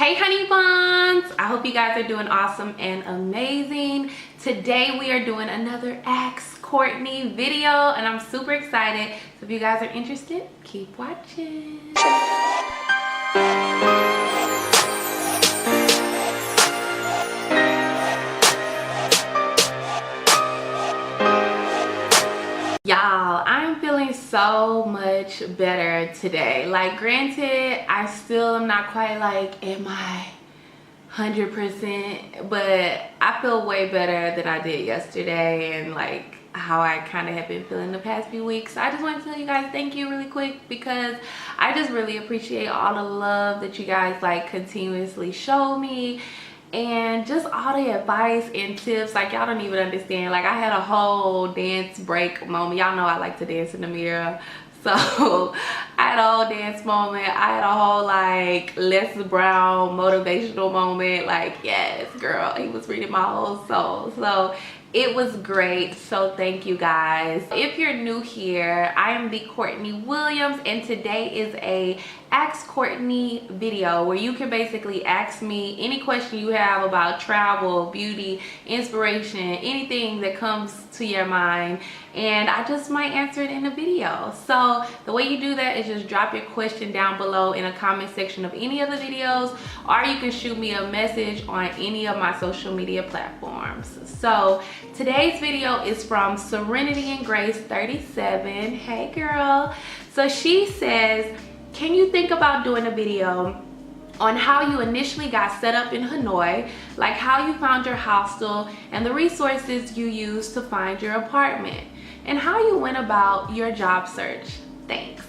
Hey honey buns, I hope you guys are doing awesome and amazing. Today we are doing another Ask Courtney video and I'm super excited. So if you guys are interested, keep watching. Y'all, I'm feeling so much better today. Like, granted, I still am not quite like at my 100%, but I feel way better than I did yesterday and like how I kind of have been feeling the past few weeks. I just want to tell you guys thank you really quick because I just really appreciate all the love that you guys like continuously show me. And just all the advice and tips, like y'all don't even understand. Like I had a whole dance break moment. Y'all know I like to dance in the mirror. So I had a whole dance moment. I had a whole like Les Brown motivational moment. Like, yes, girl, he was reading my whole soul. So it was great. So thank you guys. If you're new here, I am the Courtney Williams and today is a Ask Courtney video where you can basically ask me any question you have about travel, beauty, inspiration, anything that comes to your mind, and I just might answer it in a video. So the way you do that is just drop your question down below in a comment section of any of the videos, or you can shoot me a message on any of my social media platforms. So today's video is from Serenity and Grace 37. Hey girl. So she says, can you think about doing a video on how you initially got set up in Hanoi, like how you found your hostel and the resources you used to find your apartment, and how you went about your job search? Thanks.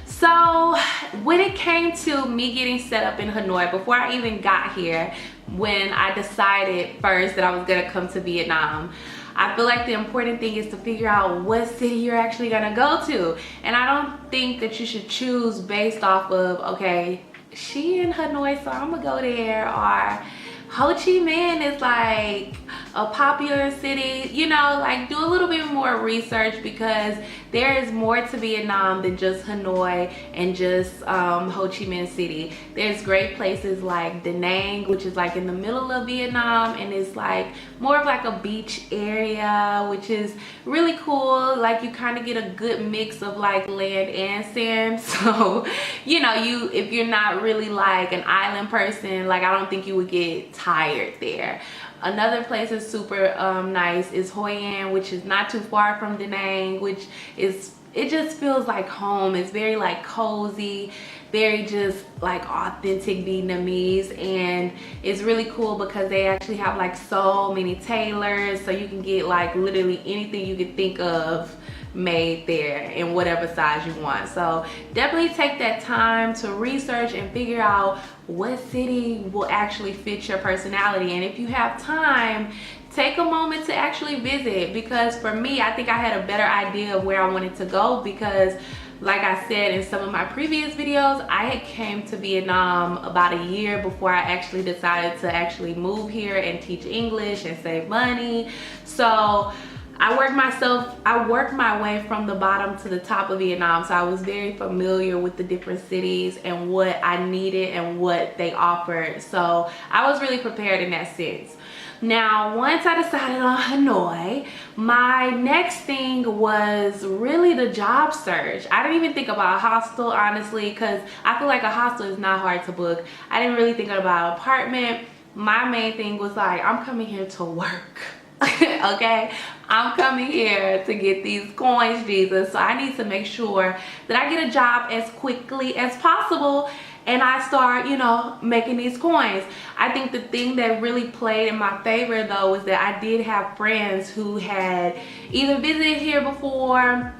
So when it came to me getting set up in Hanoi, before I even got here, when I decided first that I was gonna come to Vietnam, I feel like the important thing is to figure out what city you're actually gonna go to. And I don't think that you should choose based off of, okay, she in Hanoi, so I'm gonna go there, or Ho Chi Minh is like a popular city. You know, like do a little bit more research because there is more to Vietnam than just Hanoi and just Ho Chi Minh City. There's great places like Da Nang, which is like in the middle of Vietnam, and it's like more of like a beach area, which is really cool. Like you kind of get a good mix of like land and sand. So, you know, if you're not really like an island person, like I don't think you would get tired there. Another place that's super nice is Hoi An, which is not too far from Da Nang, which is, it just feels like home. It's very like cozy, very just like authentic Vietnamese, and it's really cool because they actually have like so many tailors, so you can get like literally anything you could think of made there in whatever size you want. So definitely take that time to research and figure out what city will actually fit your personality, and if you have time, take a moment to actually visit, because for me, I think I had a better idea of where I wanted to go because like I said in some of my previous videos, I had came to Vietnam about a year before I actually decided to actually move here and teach English and save money. So I worked my way from the bottom to the top of Vietnam, so I was very familiar with the different cities and what I needed and what they offered. So I was really prepared in that sense. Now, once I decided on Hanoi, my next thing was really the job search. I didn't even think about a hostel, honestly, because I feel like a hostel is not hard to book. I didn't really think about an apartment. My main thing was like, I'm coming here to work. Okay, I'm coming here to get these coins, Jesus, so I need to make sure that I get a job as quickly as possible and I start, you know, making these coins. I think the thing that really played in my favor though was that I did have friends who had either visited here before,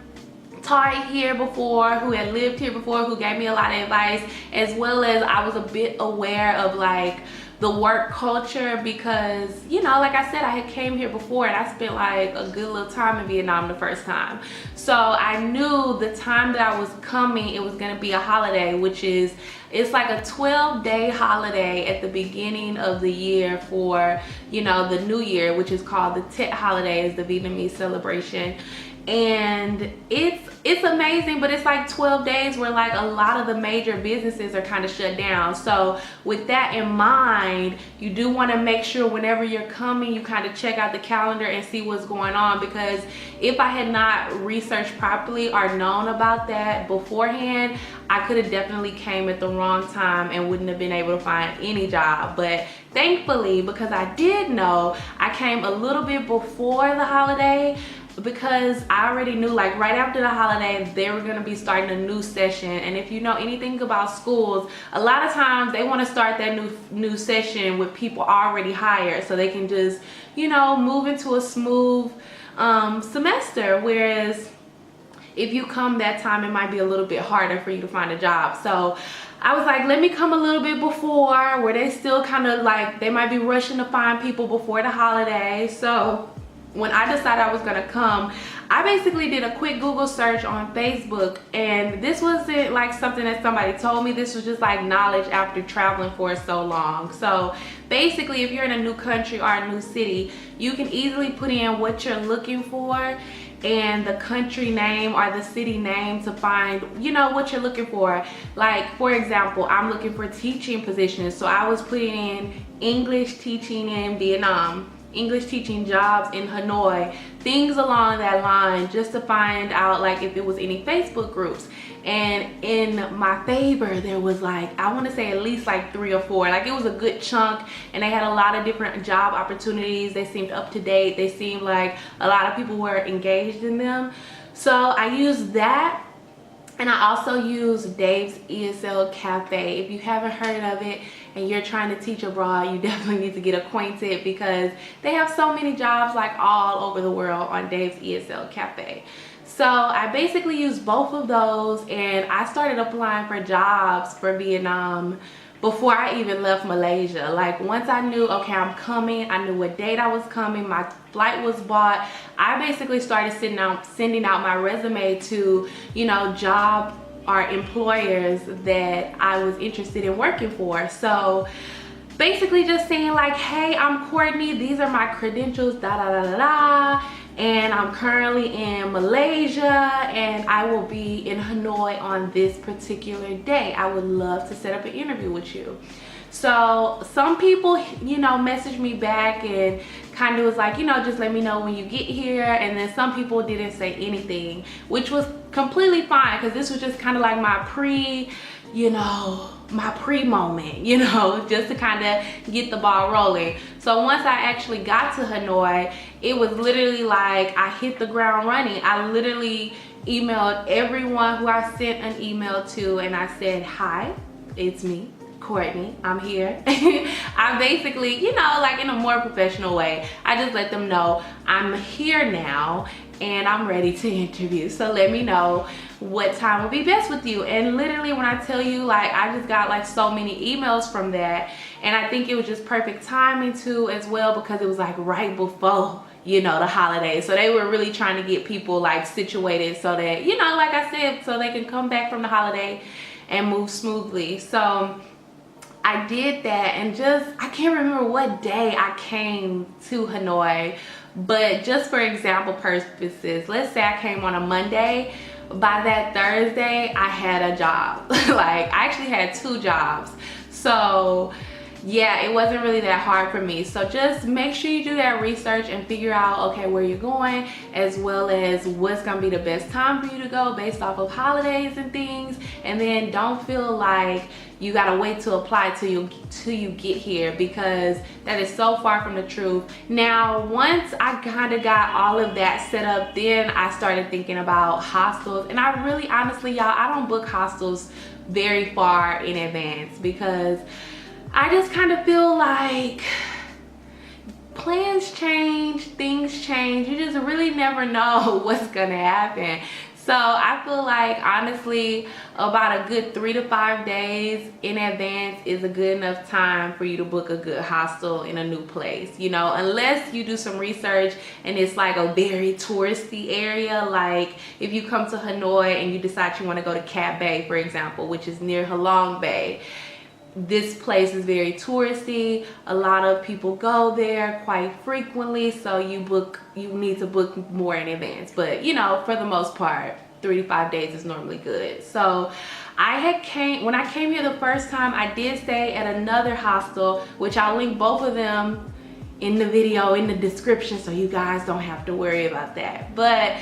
taught here before, who had lived here before, who gave me a lot of advice, as well as I was a bit aware of like the work culture because, you know, like I said, I had came here before and I spent like a good little time in Vietnam the first time. So I knew the time that I was coming, it was gonna be a holiday, which is, it's like a 12-day holiday at the beginning of the year for, you know, the new year, which is called the Tet holiday, is the Vietnamese celebration. and it's amazing, but it's like 12 days where like a lot of the major businesses are kind of shut down. So with that in mind, you do want to make sure whenever you're coming, you kind of check out the calendar and see what's going on, because if I had not researched properly or known about that beforehand, I could have definitely came at the wrong time and wouldn't have been able to find any job. But thankfully, because I did know, I came a little bit before the holiday, because I already knew like right after the holiday they were going to be starting a new session. And if you know anything about schools, a lot of times they want to start that new session with people already hired, so they can just, you know, move into a smooth semester. Whereas if you come that time, it might be a little bit harder for you to find a job. So I was like, let me come a little bit before, where they still kind of like, they might be rushing to find people before the holiday. So when I decided I was gonna come, I basically did a quick Google search on Facebook, and this wasn't like something that somebody told me. This was just like knowledge after traveling for so long. So basically, if you're in a new country or a new city, you can easily put in what you're looking for and the country name or the city name to find, you know, what you're looking for. Like, for example, I'm looking for teaching positions, so I was putting in English teaching in Vietnam, English teaching jobs in Hanoi, things along that line, just to find out like if it was any Facebook groups. And in my favor, there was like, I want to say at least like 3 or 4. Like, it was a good chunk, and they had a lot of different job opportunities. They seemed up to date. They seemed like a lot of people were engaged in them. So I used that. And I also use Dave's ESL Cafe. If you haven't heard of it and you're trying to teach abroad, you definitely need to get acquainted, because they have so many jobs like all over the world on Dave's ESL Cafe. So I basically used both of those, and I started applying for jobs for Vietnam before I even left Malaysia. Like, once I knew, okay, I'm coming, I knew what date I was coming, my flight was bought, I basically started sending out my resume to, you know, job or employers that I was interested in working for. So basically just saying like, hey, I'm Courtney, these are my credentials, da da da da da, and I'm currently in Malaysia, and I will be in Hanoi on this particular day. I would love to set up an interview with you. So some people, you know, messaged me back and kind of was like, you know, just let me know when you get here. And then some people didn't say anything, which was completely fine, because this was just kind of like my pre moment, you know, just to kind of get the ball rolling. So once I actually got to Hanoi, it was literally like I hit the ground running. I literally emailed everyone who I sent an email to, and I said, hi, it's me, Courtney, I'm here. I basically, you know, like in a more professional way, I just let them know I'm here now and I'm ready to interview. So let me know what time will be best with you. And literally, when I tell you, like, I just got like so many emails from that, and I think it was just perfect timing too as well, because it was like right before, you know, the holidays. So they were really trying to get people like situated so that, you know, like I said, so they can come back from the holiday and move smoothly. So I did that, and just, I can't remember what day I came to Hanoi, but just for example purposes, let's say I came on a Monday. By that Thursday, I had a job. Like, I actually had 2 jobs. So yeah, it wasn't really that hard for me. So just make sure you do that research and figure out, okay, where you're going, as well as what's gonna be the best time for you to go based off of holidays and things. And then don't feel like you gotta wait to apply till you get here, because that is so far from the truth. Now, once I kind of got all of that set up, then I started thinking about hostels. And I really, honestly, y'all, I don't book hostels very far in advance, because I just kind of feel like plans change, things change. You just really never know what's gonna happen. So I feel like, honestly, about a good 3 to 5 days in advance is a good enough time for you to book a good hostel in a new place, you know, unless you do some research and it's like a very touristy area. Like if you come to Hanoi and you decide you want to go to Cat Bay, for example, which is near Halong Bay, this place is very touristy. A lot of people go there quite frequently, so you need to book more in advance. But you know, for the most part, 3 to 5 days is normally good. So when I came here the first time, I did stay at another hostel, which I'll link both of them in the video in the description, so you guys don't have to worry about that. But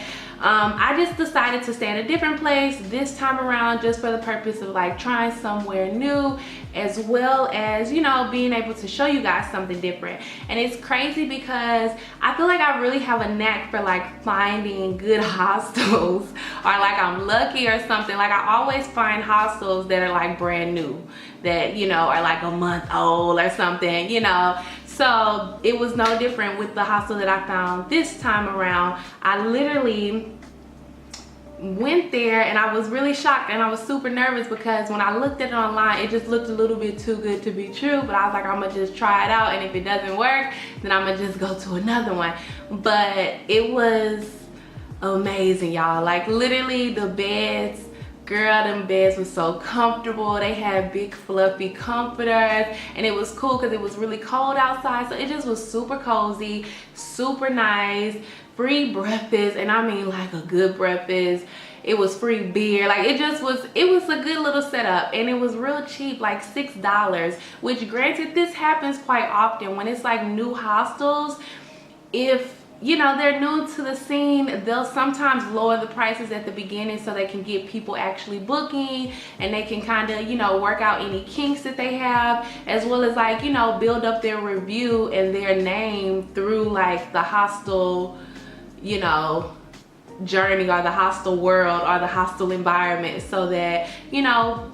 I just decided to stay in a different place this time around, just for the purpose of like trying somewhere new, as well as, you know, being able to show you guys something different. And it's crazy because I feel like I really have a knack for like finding good hostels, or like I'm lucky or something. Like I always find hostels that are like brand new, that, you know, are like a month old or something, you know. So it was no different with the hostel that I found this time around. I literally went there and I was really shocked, and I was super nervous because when I looked at it online, it just looked a little bit too good to be true. But I was like, I'm gonna just try it out, and if it doesn't work, then I'm gonna just go to another one. But it was amazing, y'all. Like literally the beds, girl, them beds were so comfortable. They had big fluffy comforters, and it was cool because it was really cold outside, so it just was super cozy, super nice. Free breakfast, and I mean like a good breakfast. It was free beer. Like it was a good little setup, and it was real cheap, like $6, which granted, this happens quite often when it's like new hostels. If you know they're new to the scene, they'll sometimes lower the prices at the beginning so they can get people actually booking, and they can kind of, you know, work out any kinks that they have, as well as like, you know, build up their review and their name through like the hostel, you know, journey, or the hostel world, or the hostel environment, so that you know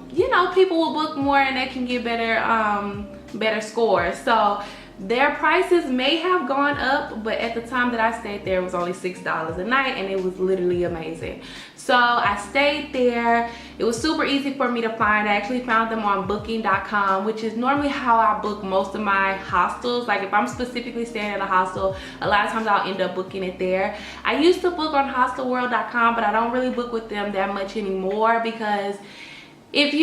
people will book more and they can get better scores. So their prices may have gone up, but at the time that I stayed there, it was only $6 a night, and it was literally amazing. So I stayed there. It was super easy for me to find. I actually found them on booking.com, which is normally how I book most of my hostels. Like if I'm specifically staying at a hostel, a lot of times I'll end up booking it there. I used to book on hostelworld.com, but I don't really book with them that much anymore, because if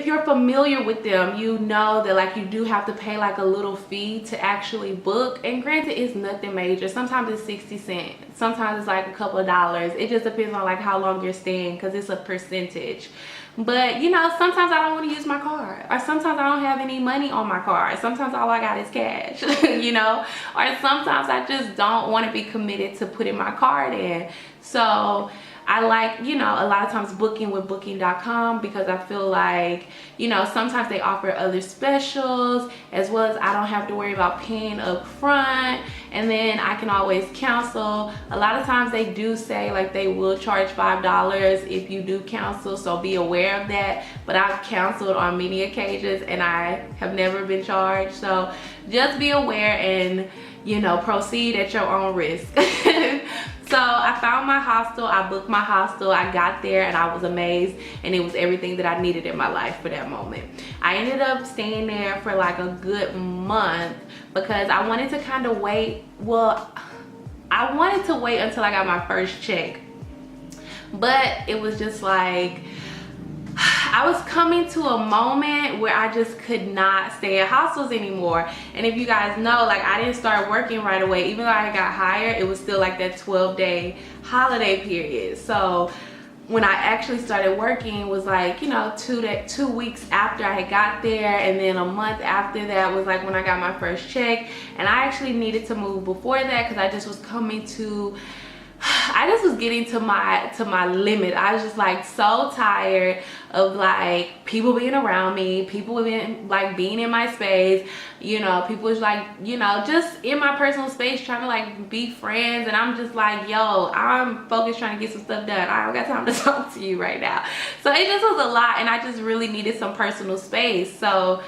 you're familiar with them, you know that like you do have to pay like a little fee to actually book. And granted, it's nothing major. Sometimes it's 60 cents, sometimes it's like a couple of dollars. It just depends on like how long you're staying, because it's a percentage. But you know, sometimes I don't want to use my card, or sometimes I don't have any money on my card. Sometimes all I got is cash, you know, or sometimes I just don't want to be committed to putting my card in. So I like, you know, a lot of times booking with booking.com, because I feel like, you know, sometimes they offer other specials, as well as I don't have to worry about paying up front, and then I can always cancel. A lot of times they do say like they will charge $5 if you do cancel, so be aware of that. But I've canceled on many occasions and I have never been charged, so just be aware and, you know, proceed at your own risk. So I found my hostel, I booked my hostel, I got there, and I was amazed, and it was everything that I needed in my life for that moment. I ended up staying there for like a good month, because I wanted to kind of wait. Well, I wanted to wait until I got my first check, but it was just like, I was coming to a moment where I just could not stay at hostels anymore. And if you guys know, like I didn't start working right away. Even though I got hired, it was still like that 12-day holiday period. So when I actually started working was like, you know, 2 weeks after I had got there, and then a month after that was like when I got my first check. And I actually needed to move before that, because I just was coming to, I just was getting to my limit. I was just like so tired of like people being around me, people being like being in my space, you know, people was like, you know, just in my personal space trying to like be friends, and I'm just like, yo, I'm focused trying to get some stuff done. I don't got time to talk to you right now. So it just was a lot, and I just really needed some personal space. So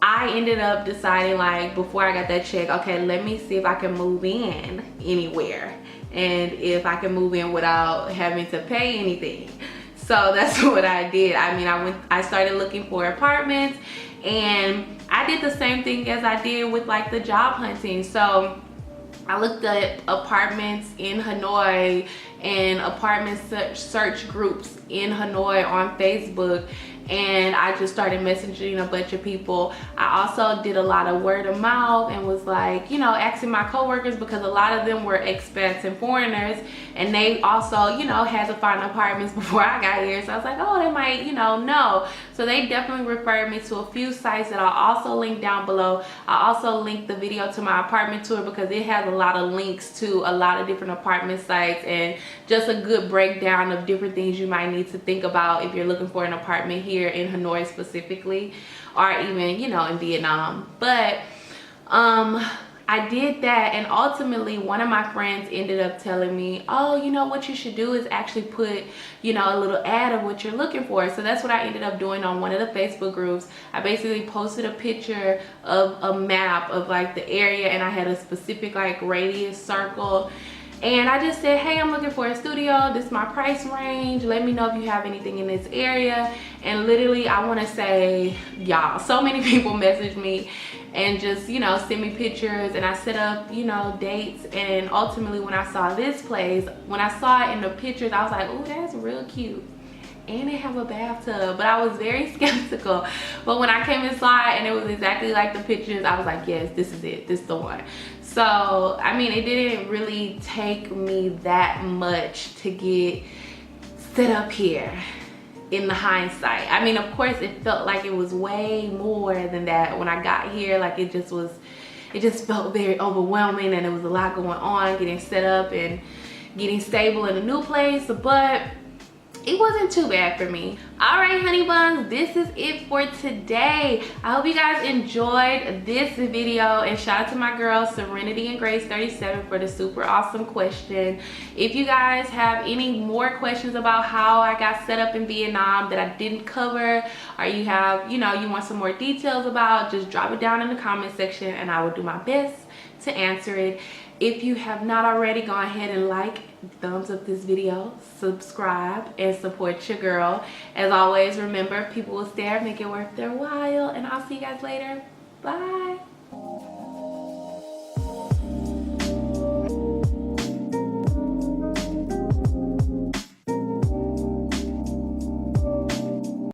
I ended up deciding, like, before I got that check, okay, let me see if I can move in anywhere, and if I can move in without having to pay anything. So that's what I did. I mean, I started looking for apartments, and I did the same thing as I did with like the job hunting. So I looked at apartments in Hanoi and apartment search groups in Hanoi on Facebook, and I just started messaging a bunch of people. I also did a lot of word of mouth and was like, you know, asking my coworkers, because a lot of them were expats and foreigners, and they also, you know, had to find apartments before I got here. So I was like, oh, they might, you know. So they definitely referred me to a few sites that I'll also link down below. I also linked the video to my apartment tour because it has a lot of links to a lot of different apartment sites and just a good breakdown of different things you might need to think about if you're looking for an apartment here in Hanoi specifically, or even, you know, in Vietnam. But I did that, and ultimately one of my friends ended up telling me, oh, you know what you should do is actually put, you know, a little ad of what you're looking for. So that's what I ended up doing on one of the Facebook groups. I basically posted a picture of a map of like the area, and I had a specific like radius circle. And I just said, hey, I'm looking for a studio. This is my price range. Let me know if you have anything in this area. And literally, I want to say, y'all, so many people messaged me and just, you know, send me pictures. And I set up, you know, dates. And ultimately, when I saw this place, when I saw it in the pictures, I was like, oh, that's real cute. And they have a bathtub. But I was very skeptical. But when I came inside and it was exactly like the pictures, I was like, yes, this is it. This is the one. So, I mean, it didn't really take me that much to get set up here in the hindsight. I mean, of course, it felt like it was way more than that when I got here. Like, it just felt very overwhelming, and there was a lot going on, getting set up and getting stable in a new place. But it wasn't too bad for me. All right, honey buns, this is it for today. I hope you guys enjoyed this video, and shout out to my girl Serenity and Grace 37 for the super awesome question. If you guys have any more questions about how I got set up in Vietnam that I didn't cover, or you have, you know, you want some more details about, just drop it down in the comment section and I will do my best to answer it. If you have not already, go ahead and like, thumbs up this video, subscribe, and support your girl. As always, remember, people will stare, make it worth their while, and I'll see you guys later. Bye.